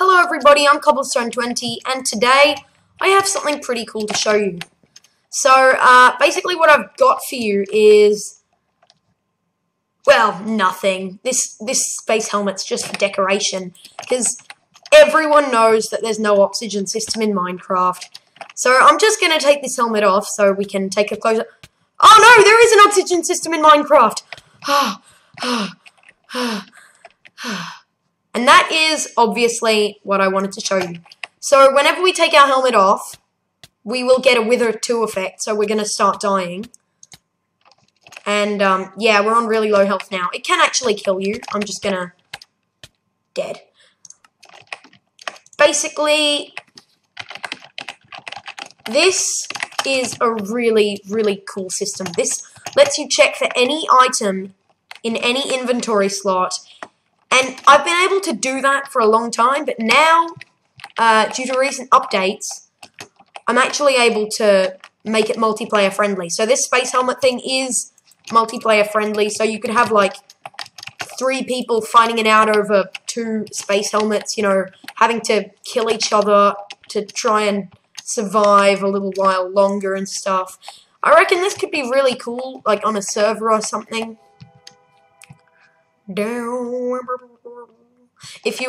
Hello everybody, I'm Cobblestone20 and today I have something pretty cool to show you. So basically what I've got for you is, well, nothing. This space helmet's just for decoration because everyone knows that there's no oxygen system in Minecraft. So I'm just going to take this helmet off so we can take a closer... Oh no, there is an oxygen system in Minecraft! And that is obviously what I wanted to show you. So whenever we take our helmet off, we will get a Wither 2 effect, so we're going to start dying. And yeah, we're on really low health now. It can actually kill you. I'm just going to... dead. Basically, this is a really, really cool system. This lets you check for any item in any inventory slot. And I've been able to do that for a long time, but now, due to recent updates, I'm actually able to make it multiplayer friendly. So this space helmet thing is multiplayer friendly, so you could have like 3 people fighting it out over 2 space helmets, you know, having to kill each other to try and survive a little while longer and stuff. I reckon this could be really cool, like on a server or something. If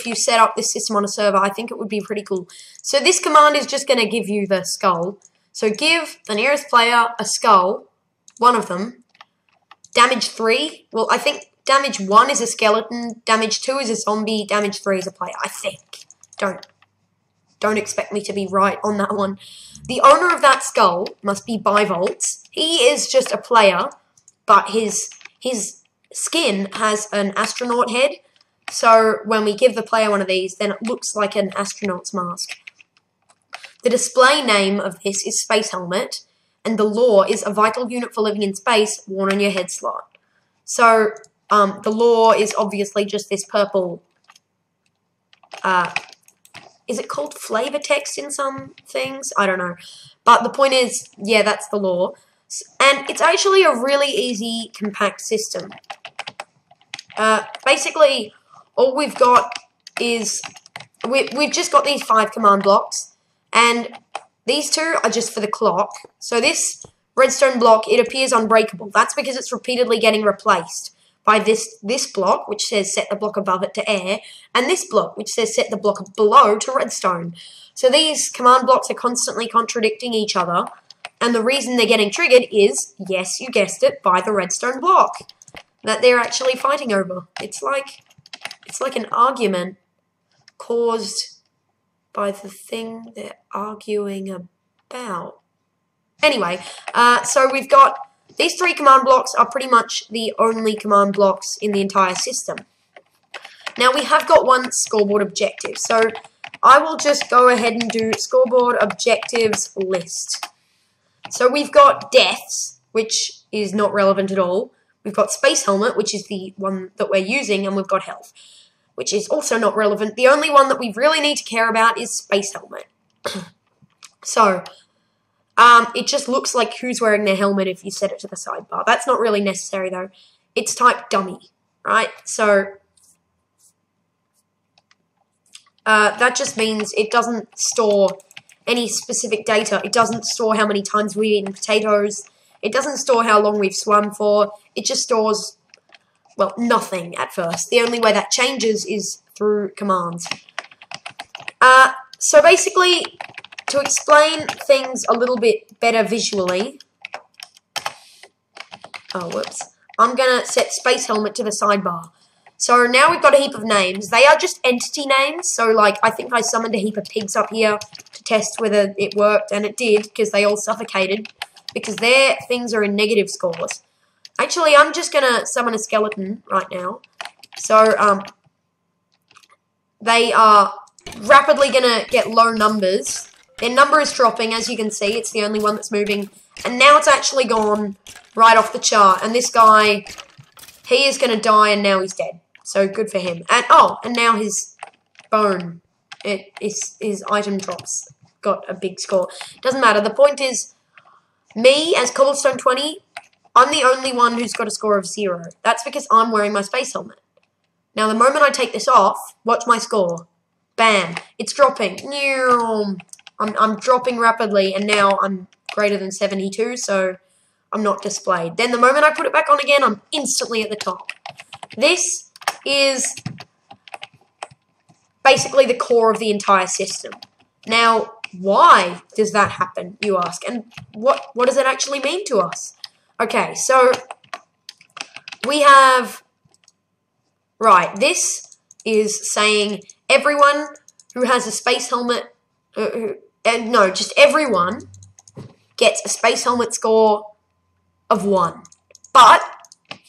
you set up this system on a server, I think it would be pretty cool. So this command is just going to give you the skull. So give the nearest player a skull, one of them. Damage 3. Well, I think damage 1 is a skeleton. Damage 2 is a zombie. Damage 3 is a player. I think. Don't expect me to be right on that one. The owner of that skull must be ByVoltz. He is just a player, but his skin has an astronaut head. So when we give the player one of these, then it looks like an astronaut's mask. The display name of this is SpaceHelmet, and the lore is a vital unit for living in space worn on your head slot. So the lore is obviously just this purple. Is it called flavor text in some things? I don't know. But the point is, yeah, that's the lore. And it's actually a really easy, compact system. Basically, all we've got is, we've just got these 5 command blocks, and these 2 are just for the clock. So this redstone block, it appears unbreakable. That's because it's repeatedly getting replaced by this block, which says set the block above it to air, and this block, which says set the block below to redstone. So these command blocks are constantly contradicting each other, and the reason they're getting triggered is, yes, you guessed it, by the redstone block that they're actually fighting over. It's like an argument caused by the thing they're arguing about. Anyway, so we've got these 3 command blocks are pretty much the only command blocks in the entire system. Now we have got one scoreboard objective, so I will just go ahead and do scoreboard objectives list. So we've got deaths, which is not relevant at all. We've got space helmet, which is the one that we're using, and we've got health, which is also not relevant. The only one that we really need to care about is space helmet. So, it just looks like who's wearing their helmet if you set it to the sidebar. That's not really necessary, though. It's type dummy, right? So, that just means it doesn't store any specific data. It doesn't store how many times we've eaten potatoes. It doesn't store how long we've swum for. It just stores, well, nothing at first. The only way that changes is through commands. So basically, to explain things a little bit better visually, I'm going to set space helmet to the sidebar. So now we've got a heap of names. They are just entity names. So like, I think I summoned a heap of pigs up here to test whether it worked, and it did, because they all suffocated, because their things are in negative scores. Actually, I'm just going to summon a skeleton right now. So, they are rapidly going to get low numbers. Their number is dropping, as you can see. It's the only one that's moving. And now it's actually gone right off the chart. And this guy, he is going to die, and now he's dead. So, good for him. And, oh, and now his bone, his item drops. Got a big score. Doesn't matter. The point is, me, as Cobblestone20, I'm the only one who's got a score of 0. That's because I'm wearing my space helmet. Now, the moment I take this off, watch my score. Bam. It's dropping. I'm dropping rapidly, and now I'm greater than 72, so I'm not displayed. Then the moment I put it back on again, I'm instantly at the top. This is basically the core of the entire system. Now, why does that happen, you ask? And what does it actually mean to us? Okay, so we have... Right, this is saying everyone who has a space helmet... no, just everyone gets a space helmet score of 1. But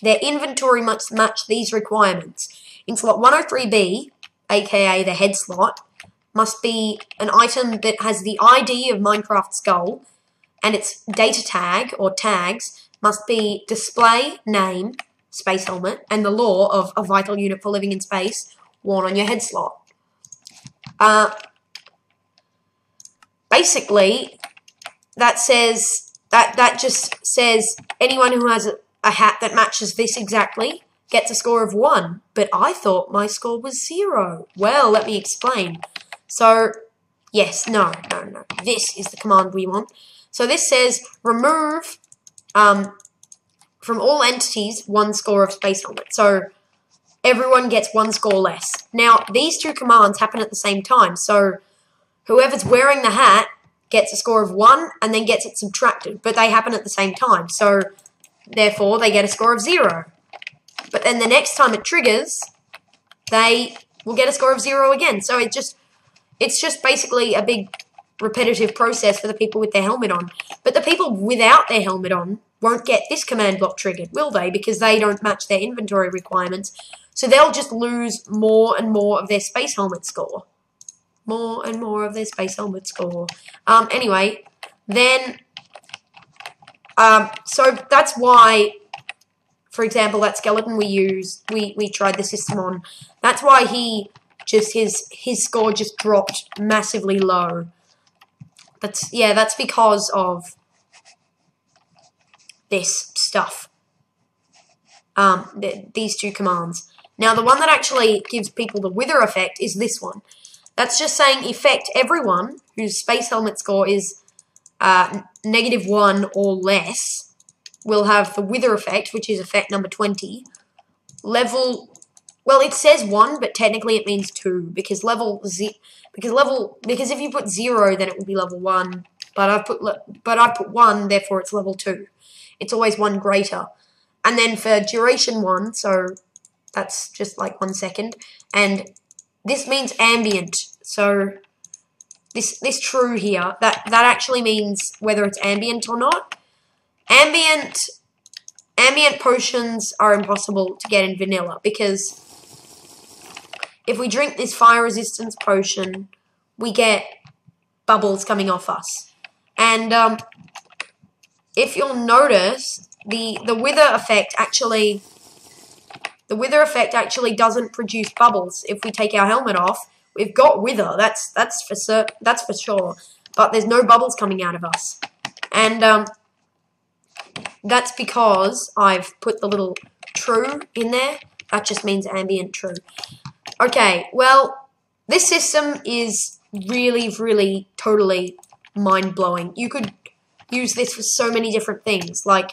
their inventory must match these requirements. In slot 103B, aka the head slot, must be an item that has the ID of Minecraft Skull, and its data tag, or tags, must be display, name, space helmet, and the lore of a vital unit for living in space, worn on your head slot. Basically, that just says anyone who has a hat that matches this exactly gets a score of 1. But I thought my score was 0. Well, let me explain. So, yes, no. This is the command we want. So this says remove from all entities 1 score of space helmet. So everyone gets 1 score less. Now, these two commands happen at the same time. So whoever's wearing the hat gets a score of 1 and then gets it subtracted. But they happen at the same time. So therefore, they get a score of 0. But then the next time it triggers, they will get a score of 0 again. So it's just basically a big repetitive process for the people with their helmet on. But the people without their helmet on won't get this command block triggered, will they? Because they don't match their inventory requirements. So they'll just lose more and more of their space helmet score. More and more of their space helmet score. Anyway, then... so that's why... For example, that skeleton we tried the system on. That's why his score just dropped massively low. That's because of this stuff. These two commands. Now, the one that actually gives people the wither effect is this one. That's just saying effect everyone whose space helmet score is -1 or less will have the wither effect, which is effect number 20. Level, well, it says 1, but technically it means 2 because because if you put 0, then it will be level 1. But I put 1, therefore it's level 2. It's always 1 greater. And then for duration 1, so that's just like 1 second. And this means ambient. So this true here, that actually means whether it's ambient or not. Ambient potions are impossible to get in vanilla because if we drink this fire resistance potion, we get bubbles coming off us. And if you'll notice, the wither effect actually doesn't produce bubbles if we take our helmet off. We've got wither, that's for sure, but there's no bubbles coming out of us. And that's because I've put the little true in there. That just means ambient true. Okay, well, this system is really, really, totally mind-blowing. You could use this for so many different things. Like,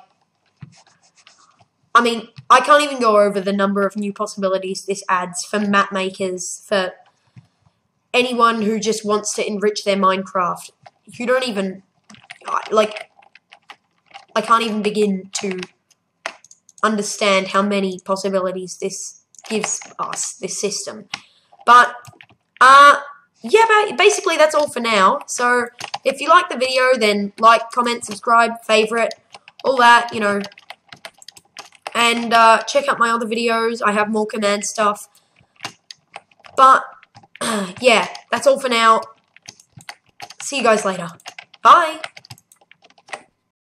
I mean, I can't even go over the number of new possibilities this adds for map makers, for anyone who just wants to enrich their Minecraft. You don't even, like... I can't even begin to understand how many possibilities this gives us, this system. But, yeah, basically that's all for now. So, if you like the video, then like, comment, subscribe, favorite, all that, you know. And, check out my other videos. I have more command stuff. But, yeah, that's all for now. See you guys later. Bye!